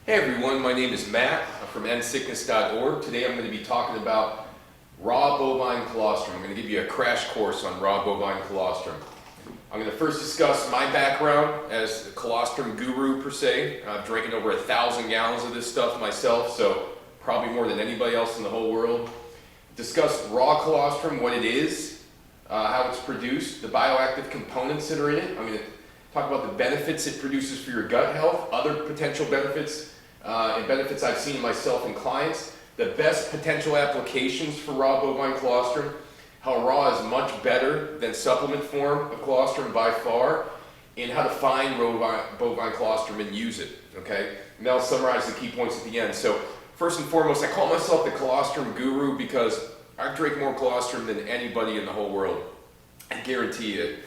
Hey everyone, my name is Matt. I'm from endsickness.org. Today I'm going to be talking about raw bovine colostrum. I'm going to give you a crash course on raw bovine colostrum. I'm going to first discuss my background as a colostrum guru per se. I've drinking over 1,000 gallons of this stuff myself, so probably more than anybody else in the whole world. Discuss raw colostrum, what it is, how it's produced, the bioactive components that are in it. I'm going to talk about the benefits it produces for your gut health, other potential benefits and benefits I've seen myself and clients, the best potential applications for raw bovine colostrum, how raw is much better than supplement form of colostrum by far, and how to find bovine colostrum and use it, okay? And I'll summarize the key points at the end. So first and foremost, I call myself the colostrum guru because I drink more colostrum than anybody in the whole world. I guarantee it.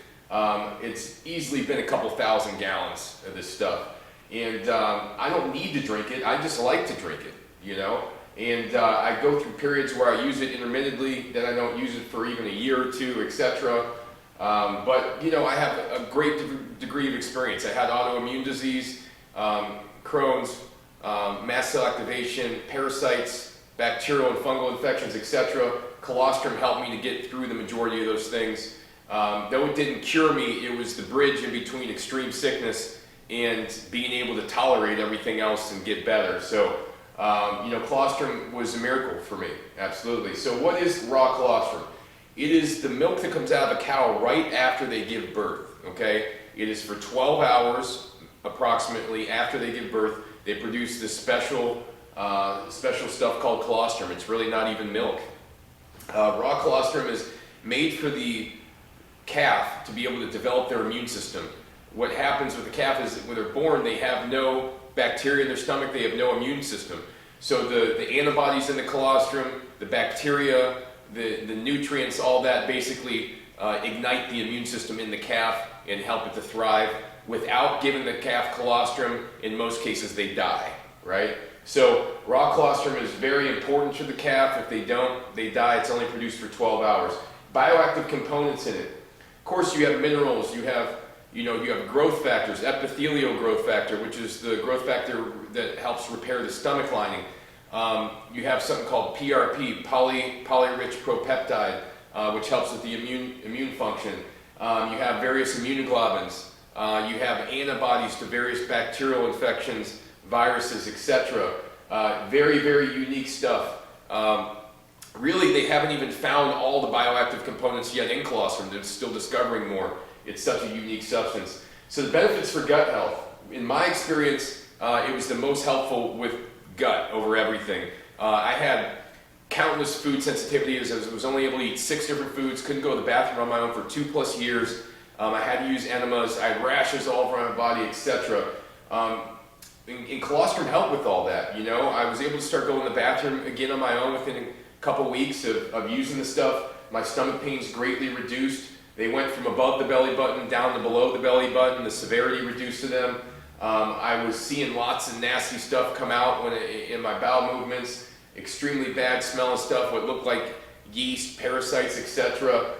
It's easily been a couple thousand gallons of this stuff. And I don't need to drink it, I just like to drink it, you know? And I go through periods where I use it intermittently, then I don't use it for even a year or two, etc. But, you know, I have a great degree of experience. I had autoimmune disease, Crohn's, mast cell activation, parasites, bacterial and fungal infections, etc. Colostrum helped me to get through the majority of those things. Though it didn't cure me, it was the bridge in between extreme sickness and being able to tolerate everything else and get better. So, you know, colostrum was a miracle for me, absolutely. So what is raw colostrum? It is the milk that comes out of a cow right after they give birth, okay? It is for 12 hours, approximately, after they give birth. They produce this special stuff called colostrum. It's really not even milk. Raw colostrum is made for the calf to be able to develop their immune system. What happens with the calf is that when they're born, they have no bacteria in their stomach, they have no immune system. So the antibodies in the colostrum, the bacteria, the nutrients, all that basically ignite the immune system in the calf and help it to thrive. Without giving the calf colostrum, in most cases they die, right? So raw colostrum is very important to the calf. If they don't, they die. It's only produced for 12 hours. Bioactive components in it. Of course, you have minerals, you have growth factors, epithelial growth factor, which is the growth factor that helps repair the stomach lining. You have something called PRP, polyrich propeptide, which helps with the immune function. You have various immunoglobulins. You have antibodies to various bacterial infections, viruses, etc. Very, very unique stuff. Really, they haven't even found all the bioactive components yet in colostrum. They're still discovering more. It's such a unique substance. So the benefits for gut health, in my experience, it was the most helpful with gut over everything. I had countless food sensitivities. I was only able to eat 6 different foods, couldn't go to the bathroom on my own for 2+ years. I had to use enemas, I had rashes all over my body, etc. And colostrum helped with all that, you know. I was able to start going to the bathroom again on my own within a couple weeks of using the stuff. My stomach pains greatly reduced. They went from above the belly button down to below the belly button, the severity reduced to them. I was seeing lots of nasty stuff come out in my bowel movements, extremely bad smelling stuff, what looked like yeast, parasites, etc.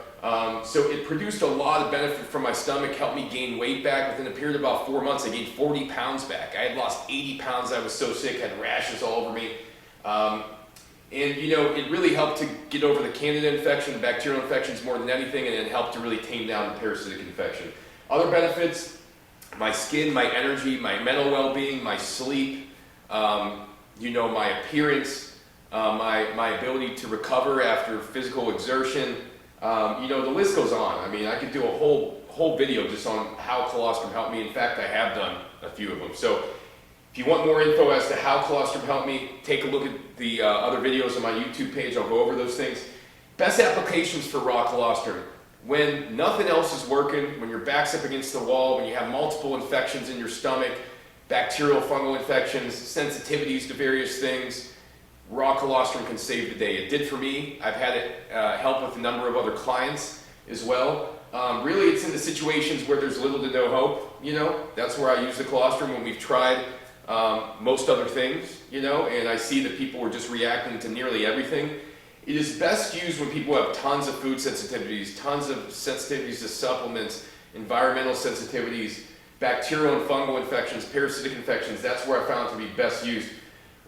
So it produced a lot of benefit for my stomach, helped me gain weight back. Within a period of about 4 months, I gained 40 pounds back. I had lost 80 pounds, I was so sick, had rashes all over me. And you know, it really helped to get over the candida infection, the bacterial infections more than anything, and it helped to really tame down the parasitic infection. Other benefits, my skin, my energy, my mental well-being, my sleep, you know, my appearance, my ability to recover after physical exertion. You know, the list goes on. I mean, I could do a whole video just on how colostrum helped me. In fact, I have done a few of them. So if you want more info as to how colostrum helped me, take a look at the other videos on my YouTube page. I'll go over those things. Best applications for raw colostrum. When nothing else is working, when your back's up against the wall, when you have multiple infections in your stomach, bacterial, fungal infections, sensitivities to various things, raw colostrum can save the day. It did for me. I've had it help with a number of other clients as well. Really, it's in the situations where there's little to no hope, you know. That's where I use the colostrum when we've tried most other things, you know, and I see that people are just reacting to nearly everything. It is best used when people have tons of food sensitivities, tons of sensitivities to supplements, environmental sensitivities, bacterial and fungal infections, parasitic infections, that's where I found it to be best used.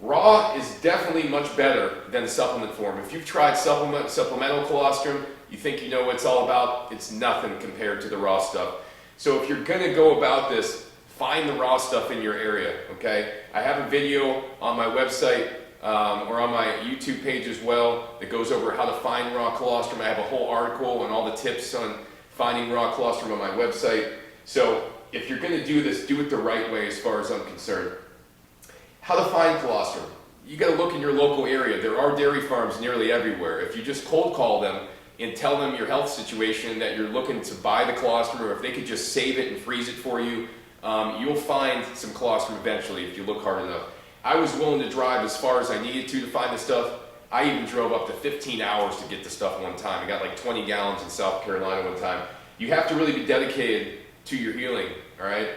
Raw is definitely much better than the supplement form. If you've tried supplemental colostrum, you think you know what it's all about, it's nothing compared to the raw stuff. So if you're gonna go about this, find the raw stuff in your area, okay? I have a video on my website or on my YouTube page as well that goes over how to find raw colostrum. I have a whole article and all the tips on finding raw colostrum on my website. So if you're gonna do this, do it the right way as far as I'm concerned. How to find colostrum. You gotta look in your local area. There are dairy farms nearly everywhere. If you just cold call them and tell them your health situation, that you're looking to buy the colostrum, or if they could just save it and freeze it for you, you'll find some colostrum eventually if you look hard enough. I was willing to drive as far as I needed to find the stuff. I even drove up to 15 hours to get the stuff one time. I got like 20 gallons in South Carolina one time. You have to really be dedicated to your healing, all right?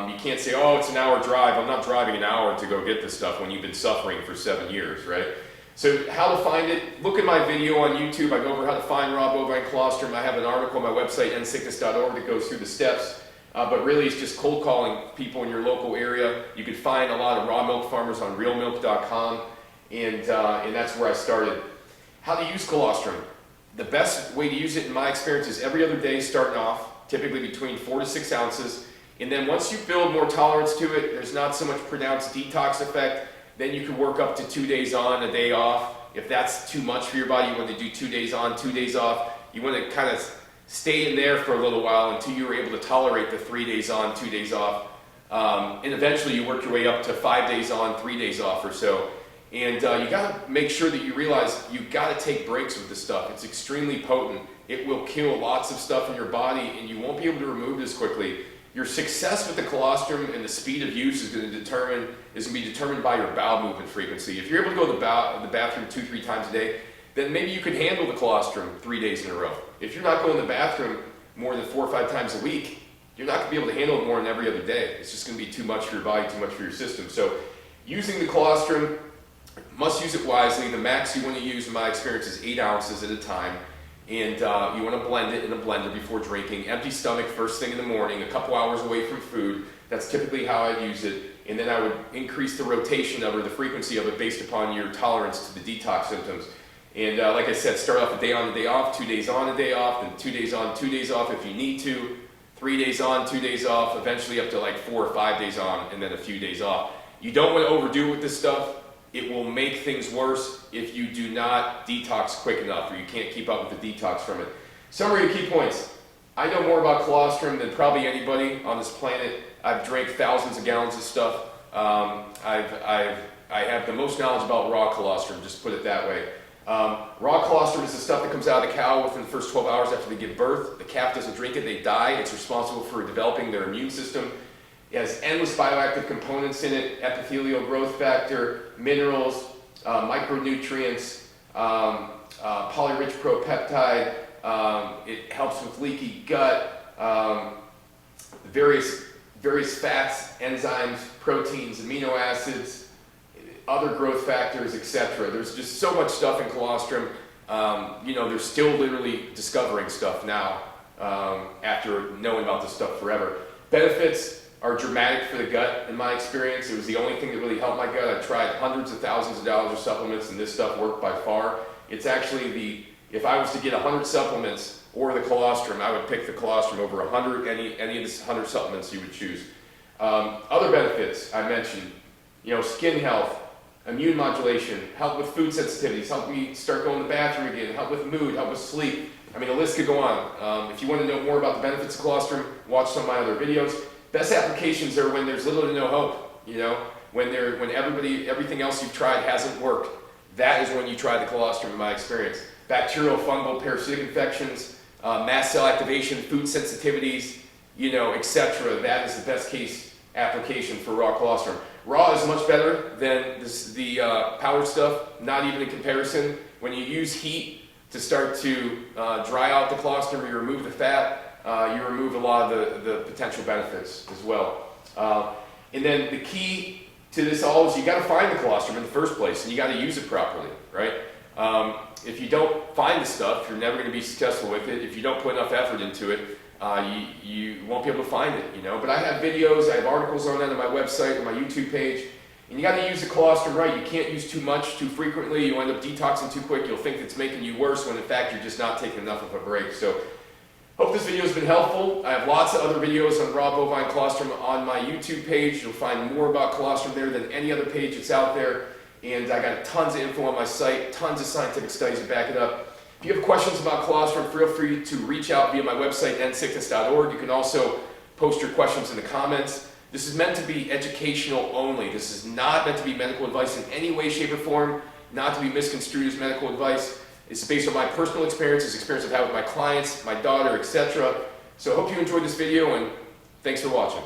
You can't say, oh, it's an hour drive. I'm not driving an hour to go get this stuff when you've been suffering for 7 years, right? So how to find it, look at my video on YouTube. I go over how to find raw bovine colostrum. I have an article on my website, endsickness.org, that goes through the steps. But really, it's just cold calling people in your local area. You can find a lot of raw milk farmers on realmilk.com, and that's where I started. How to use colostrum. The best way to use it, in my experience, is every other day starting off, typically between 4 to 6 ounces. And then once you build more tolerance to it, there's not so much pronounced detox effect. Then you can work up to 2 days on, a day off. If that's too much for your body, you want to do 2 days on, 2 days off. You want to kind of stay in there for a little while until you're able to tolerate the 3 days on, 2 days off. And eventually you work your way up to 5 days on, 3 days off or so. And you got to make sure that you realize you've got to take breaks with this stuff. It's extremely potent. It will kill lots of stuff in your body, and you won't be able to remove it as quickly. Your success with the colostrum and the speed of use is going to be determined by your bowel movement frequency. If you're able to go to the bathroom 2-3 times a day, then maybe you could handle the colostrum 3 days in a row. If you're not going to the bathroom more than 4 or 5 times a week, you're not going to be able to handle it more than every other day. It's just going to be too much for your body, too much for your system. So using the colostrum, must use it wisely. The max you want to use, in my experience, is 8 ounces at a time. And you want to blend it in a blender before drinking. Empty stomach, first thing in the morning, a couple hours away from food. That's typically how I'd use it. And then I would increase the rotation of it, the frequency of it, based upon your tolerance to the detox symptoms. And like I said, start off a day on, a day off, 2 days on, a day off, then 2 days on, 2 days off if you need to, 3 days on, 2 days off, eventually up to like 4 or 5 days on, and then a few days off. You don't want to overdo it with this stuff. It will make things worse if you do not detox quick enough, or you can't keep up with the detox from it. Summary of key points. I know more about colostrum than probably anybody on this planet. I've drank thousands of gallons of stuff. I have the most knowledge about raw colostrum, just put it that way. Raw colostrum is the stuff that comes out of the cow within the first 12 hours after they give birth. The calf doesn't drink it, they die. It's responsible for developing their immune system. It has endless bioactive components in it: epithelial growth factor, minerals, micronutrients, polyrich propeptide. It helps with leaky gut, various fats, enzymes, proteins, amino acids, other growth factors, etc. There's just so much stuff in colostrum. They're still literally discovering stuff now after knowing about this stuff forever. Benefits are dramatic for the gut, in my experience. It was the only thing that really helped my gut. I tried hundreds of thousands of dollars of supplements, and this stuff worked by far. It's actually if I was to get 100 supplements or the colostrum, I would pick the colostrum over 100, any of the 100 supplements you would choose. Other benefits I mentioned, skin health, immune modulation, help with food sensitivities, help me start going to the bathroom again, help with mood, help with sleep. I mean, the list could go on. If you want to know more about the benefits of colostrum, watch some of my other videos. Best applications are when there's little to no hope, when everything else you've tried hasn't worked. That is when you try the colostrum, in my experience. Bacterial, fungal, parasitic infections, mast cell activation, food sensitivities, etc. That is the best case application for raw colostrum. Raw is much better than the powdered stuff, not even in comparison. When you use heat to start to dry out the colostrum, you remove the fat, you remove a lot of the potential benefits as well. And then the key to this all is you got to find the colostrum in the first place, and you got to use it properly, right? If you don't find the stuff, you're never going to be successful with it. If you don't put enough effort into it, you won't be able to find it, you know. But I have videos, I have articles on that on my website, on my YouTube page. And you got to use the colostrum right. You can't use too much too frequently. You'll end up detoxing too quick. You'll think it's making you worse when in fact you're just not taking enough of a break. So hope this video has been helpful. I have lots of other videos on raw bovine colostrum on my YouTube page. You'll find more about colostrum there than any other page that's out there. And I got tons of info on my site, tons of scientific studies to back it up. If you have questions about colostrum, feel free to reach out via my website, endsickness.org. You can also post your questions in the comments. This is meant to be educational only. This is not meant to be medical advice in any way, shape, or form, not to be misconstrued as medical advice. It's based on my personal experiences, experience I've had with my clients, my daughter, etc. So I hope you enjoyed this video, and thanks for watching.